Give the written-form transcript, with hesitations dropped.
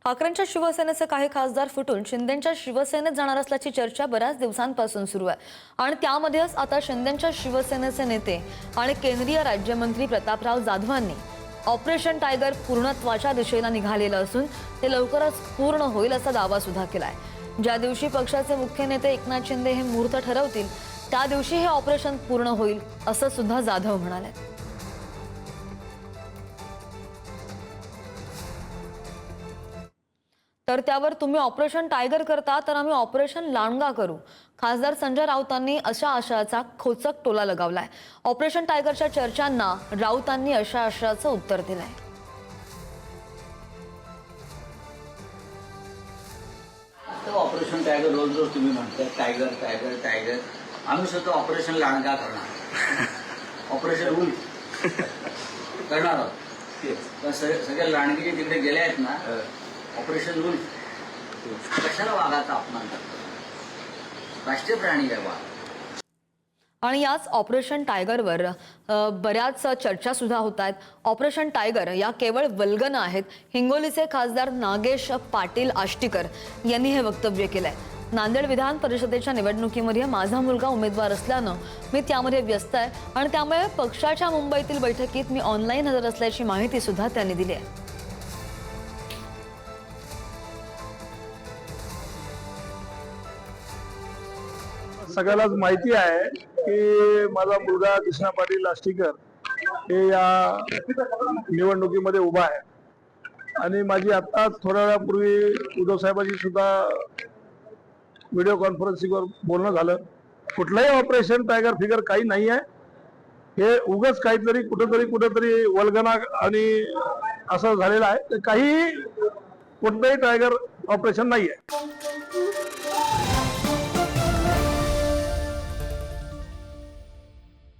ठाकरेंच्या शिवसेनेचे काही खासदार फुटून शिंदेंच्या शिवसेनेत जाणार असल्याची चर्चा बऱ्याच दिवसांपासून सुरू आहे आणि त्यामध्येच आता शिंदेंच्या शिवसेनेचे नेते आणि केंद्रीय राज्यमंत्री प्रतापराव जाधवांनी ऑपरेशन टायगर पूर्णत्वाच्या दिशेला निघालेलं असून ते लवकरच पूर्ण होईल असा दावा सुद्धा केलाय। ज्या दिवशी पक्षाचे मुख्य नेते एकनाथ शिंदे हे मुहूर्त ठरवतील त्या दिवशी हे ऑपरेशन पूर्ण होईल असं सुद्धा जाधव म्हणाले। तर त्यावर तुम्ही ऑपरेशन टायगर करता तर आम्ही ऑपरेशन लांडगा करू। खासदार संजय राऊतांनी अशा आशयाचा खोचक टोला लगावलाय। ऑपरेशन टायगरच्या चर्चांना राऊतांनी अशा आशयाचं उत्तर दिलंय। ऑपरेशन टायगर रोज रोज तुम्ही म्हणताय टायगर टायगर टायगर, आम्ही स्वतः ऑपरेशन लांडगा करणार, ऑपरेशन उल्फ करणार आहोत। सगळ्या लांडगे जे तिकडे गेले आहेत ना, ऑपरेशन उल्फ कशाला वाघाचा अपमान करतात? राष्ट्रीय प्राणी आहे वाघ। आणि याच ऑपरेशन टायगरवर बऱ्याच चर्चा सुद्धा होत आहेत। ऑपरेशन टायगर या केवळ वल्गना आहेत। हिंगोलीचे खासदार नागेश पाटील आष्टीकर यांनी हे वक्तव्य केलंय। नांदेड विधान परिषदेच्या निवडणुकीमध्ये माझा मुलगा उमेदवार असल्यानं मी त्यामध्ये व्यस्त आहे आणि त्यामुळे पक्षाच्या मुंबईतील बैठकीत मी ऑनलाईन हजर असल्याची माहिती सुद्धा त्यांनी दिली आहे। सगळ्यालाच माहिती आहे की माझा मुलगा कृष्णा पाटील आष्टीकर हे या निवडणुकीमध्ये उभा आहे आणि माझी आता थोड्या वेळापूर्वी उद्धव साहेबांशी सुद्धा व्हिडिओ कॉन्फरन्सिंगवर बोलणं झालं। कुठलंही ऑपरेशन टायगर फिगर काही नाही आहे, हे उगाच काहीतरी कुठेतरी वल्गना आणि असं झालेलं आहे। काही कुठलंही टायगर ऑपरेशन नाही आहे।